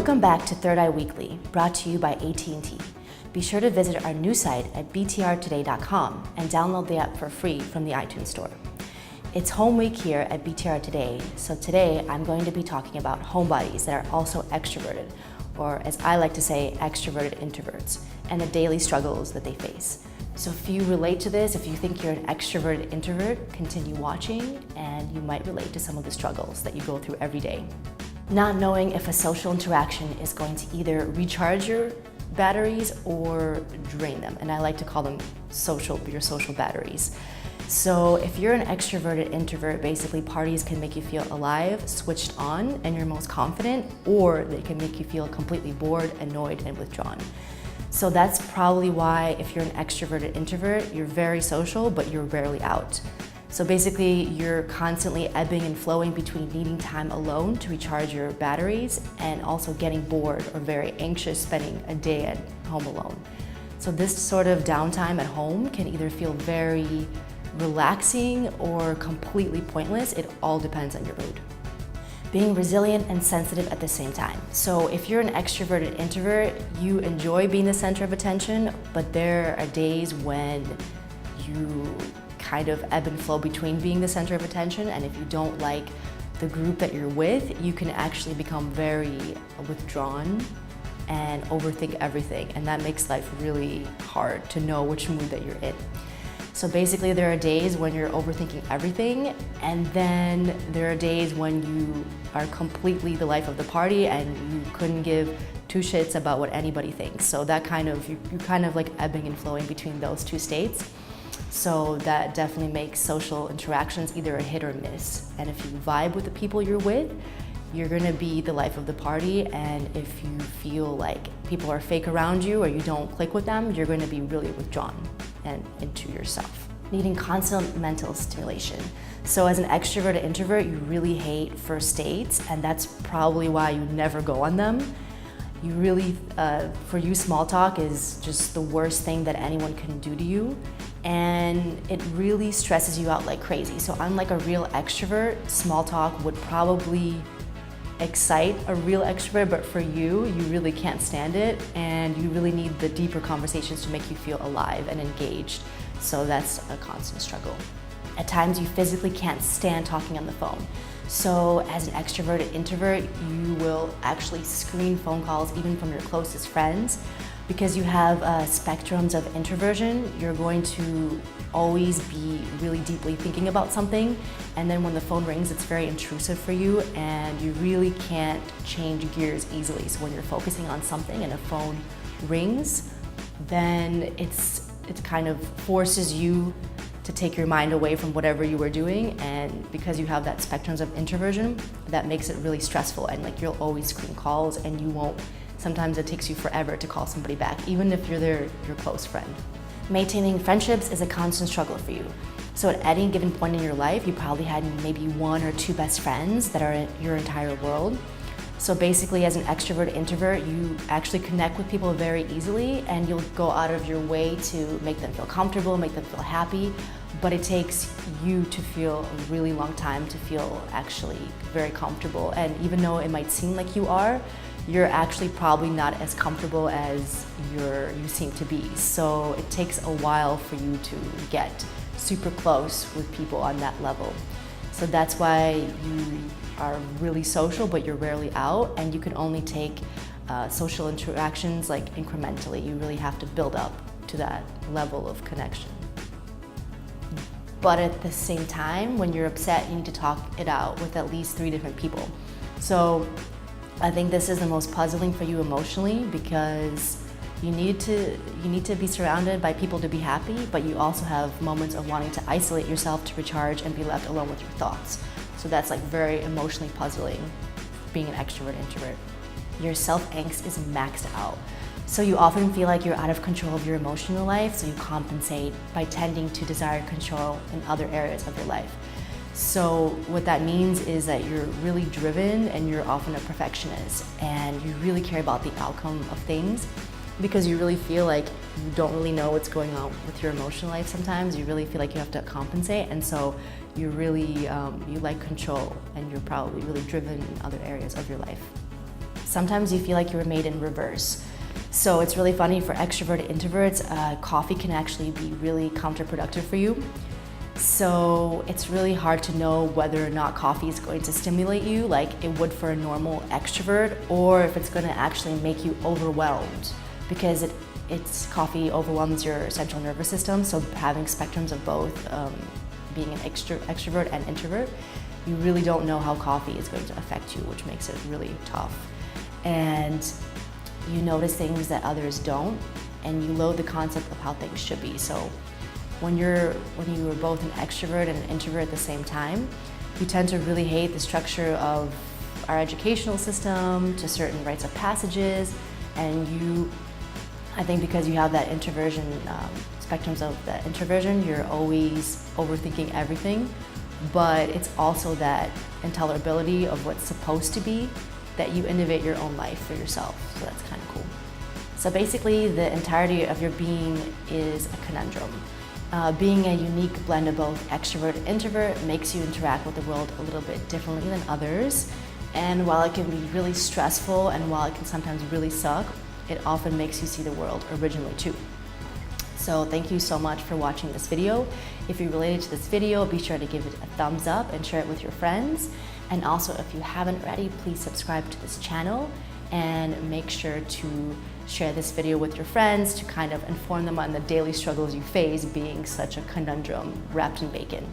Welcome back to Third Eye Weekly, brought to you by AT&T. Be sure to visit our new site at btrtoday.com and download the app for free from the iTunes Store. It's home week here at BTR Today, so today I'm going to be talking about homebodies that are also extroverted, or as I like to say, extroverted introverts, and the daily struggles that they face. So if you relate to this, if you think you're an extroverted introvert, continue watching and you might relate to some of the struggles that you go through every day. Not knowing if a social interaction is going to either recharge your batteries or drain them, and I like to call them your social batteries. So if you're an extroverted introvert, basically parties can make you feel alive, switched on, and you're most confident, or they can make you feel completely bored, annoyed, and withdrawn. So that's probably why if you're an extroverted introvert, you're very social, but you're rarely out. So basically, you're constantly ebbing and flowing between needing time alone to recharge your batteries and also getting bored or very anxious spending a day at home alone. So this sort of downtime at home can either feel very relaxing or completely pointless. It all depends on your mood. Being resilient and sensitive at the same time. So if you're an extroverted introvert, you enjoy being the center of attention, but there are days when you kind of ebb and flow between being the center of attention, and if you don't like the group that you're with, you can actually become very withdrawn and overthink everything, and that makes life really hard to know which mood that you're in. So basically there are days when you're overthinking everything, and then there are days when you are completely the life of the party and you couldn't give two shits about what anybody thinks. So that you're kind of like ebbing and flowing between those two states. So that definitely makes social interactions either a hit or miss. And if you vibe with the people you're with, you're gonna be the life of the party, and if you feel like people are fake around you or you don't click with them, you're gonna be really withdrawn and into yourself. Needing constant mental stimulation. So as an extroverted introvert, you really hate first dates, and that's probably why you never go on them. You really, for you, small talk is just the worst thing that anyone can do to you, and it really stresses you out like crazy. So unlike a real extrovert, small talk would probably excite a real extrovert, but for you, you really can't stand it, and you really need the deeper conversations to make you feel alive and engaged. So that's a constant struggle. At times, you physically can't stand talking on the phone. So as an extroverted introvert, you will actually screen phone calls even from your closest friends. Because you have spectrums of introversion, you're going to always be really deeply thinking about something, and then when the phone rings, it's very intrusive for you, and you really can't change gears easily. So when you're focusing on something and a phone rings, then it kind of forces you to take your mind away from whatever you were doing, and because you have that spectrums of introversion, that makes it really stressful, and like you'll always screen calls, and you won't. Sometimes it takes you forever to call somebody back, even if you're your close friend. Maintaining friendships is a constant struggle for you. So at any given point in your life, you probably had maybe one or two best friends that are your entire world. So basically, as an extrovert introvert, you actually connect with people very easily, and you'll go out of your way to make them feel comfortable, make them feel happy, but it takes you to feel a really long time to feel actually very comfortable. And even though it might seem like you are, you're actually probably not as comfortable as you seem to be. So it takes a while for you to get super close with people on that level. So that's why you are really social, but you're rarely out, and you can only take social interactions like incrementally. You really have to build up to that level of connection. But at the same time, when you're upset, you need to talk it out with at least 3 different people. So I think this is the most puzzling for you emotionally, because you need to be surrounded by people to be happy, but you also have moments of wanting to isolate yourself to recharge and be left alone with your thoughts. So that's like very emotionally puzzling, being an extrovert introvert. Your self-angst is maxed out. So you often feel like you're out of control of your emotional life, so you compensate by tending to desire control in other areas of your life. So what that means is that you're really driven, and you're often a perfectionist, and you really care about the outcome of things, because you really feel like you don't really know what's going on with your emotional life sometimes. You really feel like you have to compensate, and so you really, you like control, and you're probably really driven in other areas of your life. sometimes you feel like you were made in reverse. So it's really funny for extroverted introverts, coffee can actually be really counterproductive for you. So it's really hard to know whether or not coffee is going to stimulate you like it would for a normal extrovert, or if it's going to actually make you overwhelmed, because coffee overwhelms your central nervous system. So having spectrums of both, being an extrovert and introvert, you really don't know how coffee is going to affect you, which makes it really tough. And you notice things that others don't, and you loathe the concept of how things should be. So when you are both an extrovert and an introvert at the same time, you tend to really hate the structure of our educational system, to certain rites of passages, and I think because you have that introversion, spectrums of that introversion, you're always overthinking everything, but it's also that intolerability of what's supposed to be that you innovate your own life for yourself, so that's kind of cool. So basically, the entirety of your being is a conundrum. Being a unique blend of both extrovert and introvert makes you interact with the world a little bit differently than others. And while it can be really stressful and while it can sometimes really suck, it often makes you see the world originally too. So thank you so much for watching this video. If you related to this video, be sure to give it a thumbs up and share it with your friends. And also, if you haven't already, please subscribe to this channel and make sure to share this video with your friends to kind of inform them on the daily struggles you face being such a conundrum wrapped in bacon.